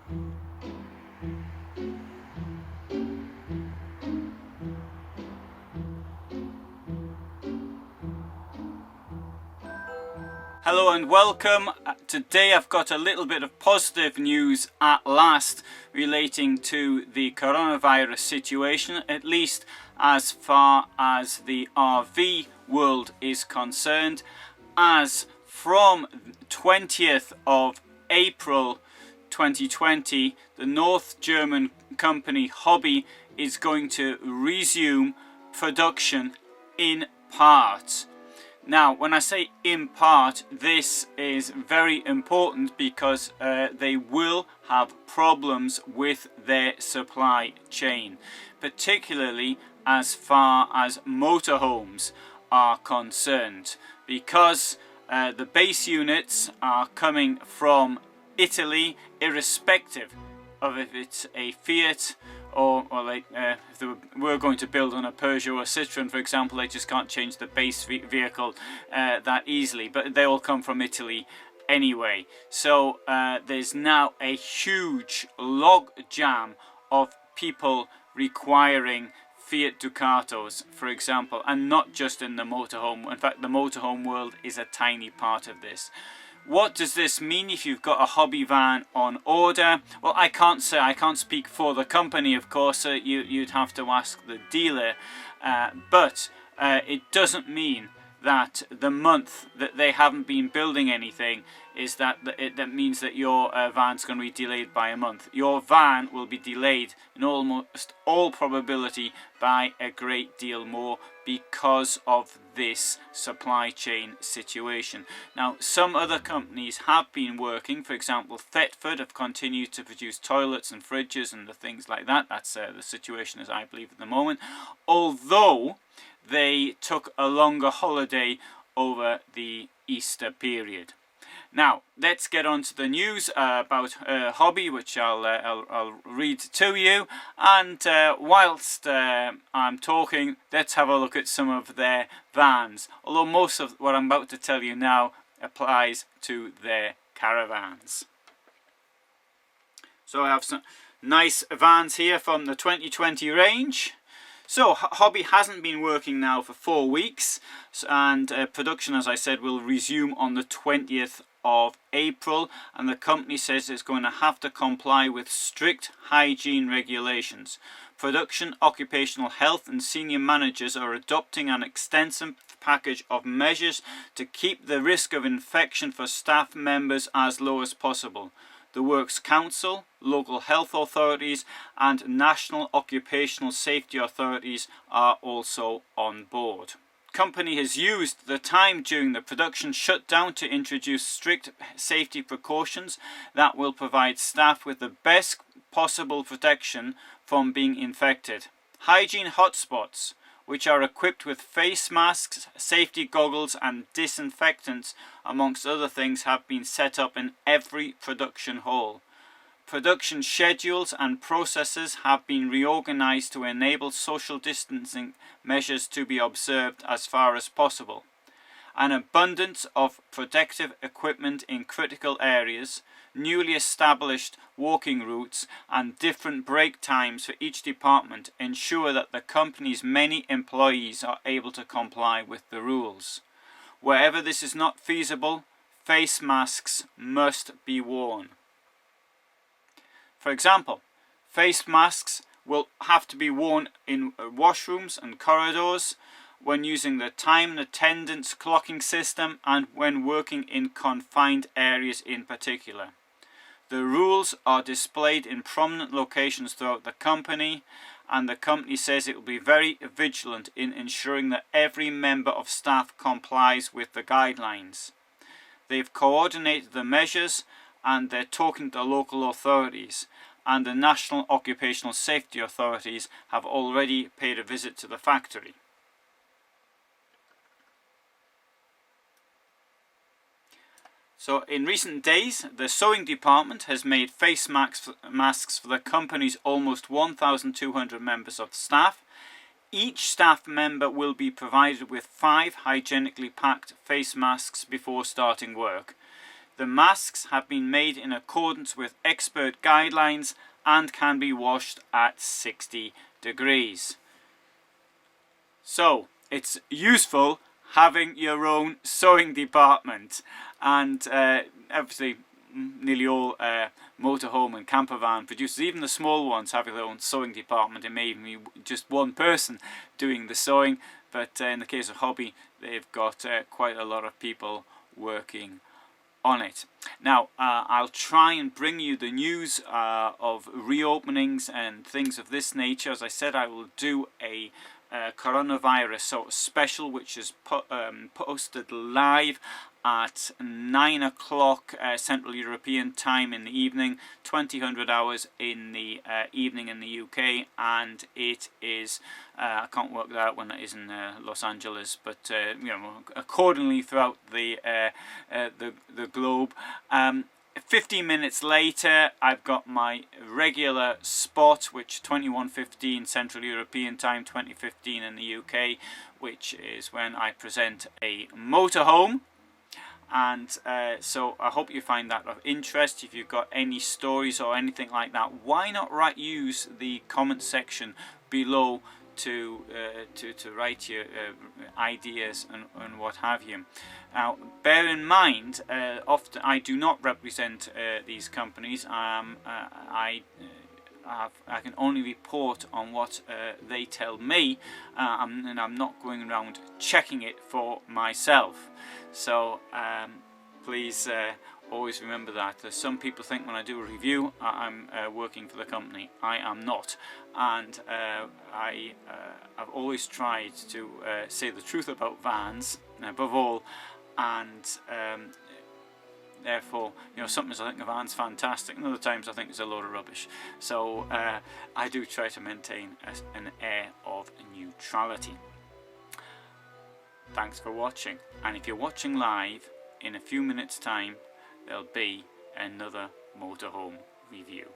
Hello and welcome. Today I've got a little bit of positive news at last relating to the coronavirus situation, at least as far as the RV world is concerned. As from 20th of April 2020, the North German company Hobby is going to resume production in part. Now, when I say in part, this is very important because they will have problems with their supply chain, particularly as far as motorhomes are concerned, because the base units are coming from Italy, irrespective of if it's a Fiat or like if they were going to build on a Peugeot or Citroen, for example. They just can't change the base vehicle that easily, but they all come from Italy anyway. So there's now a huge log jam of people requiring Fiat Ducatos, for example, and not just in the motorhome. In fact, the motorhome world is a tiny part of this. What does this mean if you've got a hobby van on order? Well, I can't speak for the company, of course, so you'd have to ask the dealer, but it doesn't mean that the month that they haven't been building anything is that means that your van's going to be delayed by a month. Your van will be delayed in almost all probability by a great deal more because of this supply chain situation. Now, some other companies have been working. For example, Thetford have continued to produce toilets and fridges and the things like that. That's the situation as I believe at the moment, although they took a longer holiday over the Easter period. Now, let's get on to the news about Hobby, which I'll read to you. And whilst I'm talking, let's have a look at some of their vans. Although most of what I'm about to tell you now applies to their caravans. So I have some nice vans here from the 2020 range. So Hobby hasn't been working now for 4 weeks, and production, as I said, will resume on the 20th of April, and the company says it's going to have to comply with strict hygiene regulations. Production, occupational health and senior managers are adopting an extensive package of measures to keep the risk of infection for staff members as low as possible. The Works Council, local health authorities and national occupational safety authorities are also on board. The company has used the time during the production shutdown to introduce strict safety precautions that will provide staff with the best possible protection from being infected. Hygiene hotspots, which are equipped with face masks, safety goggles and disinfectants, amongst other things, have been set up in every production hall. Production schedules and processes have been reorganized to enable social distancing measures to be observed as far as possible. An abundance of protective equipment in critical areas, newly established walking routes and different break times for each department ensure that the company's many employees are able to comply with the rules. Wherever this is not feasible, face masks must be worn. For example, face masks will have to be worn in washrooms and corridors, when using the time and attendance clocking system, and when working in confined areas in particular. The rules are displayed in prominent locations throughout the company, and the company says it will be very vigilant in ensuring that every member of staff complies with the guidelines. They've coordinated the measures and they're talking to local authorities, and the National Occupational Safety authorities have already paid a visit to the factory. So in recent days, the sewing department has made face masks for the company's almost 1,200 members of staff. Each staff member will be provided with 5 hygienically packed face masks before starting work. The masks have been made in accordance with expert guidelines and can be washed at 60 degrees. So it's useful having your own sewing department, and obviously nearly all motorhome and camper van producers, even the small ones, have their own sewing department. It may even be just one person doing the sewing, but in the case of hobby, they've got quite a lot of people working on it. Now I'll try and bring you the news of reopenings and things of this nature. As I said, I will do a coronavirus sort of special, which is posted live at 9 o'clock Central European time in the evening, 2000 hours in the evening in the UK, and it is I can't work that out when it is in Los Angeles, but you know, accordingly throughout the globe. 15 minutes later, I've got my regular spot, which 21:15 Central European time, 20:15 in the UK, which is when I present a motorhome. And so I hope you find that of interest. If you've got any stories or anything like that, why not use the comment section below to write your ideas and what have you. Now, bear in mind, often I do not represent these companies. I can only report on what they tell me, and I'm not going around checking it for myself. So please always remember that. Some people think when I do a review I'm working for the company. I am not, and I've always tried to say the truth about vans above all, and therefore, you know, sometimes I think a van's fantastic, and other times I think it's a load of rubbish. So I do try to maintain an air of neutrality. Thanks for watching, and if you're watching live, in a few minutes time there'll be another motorhome review.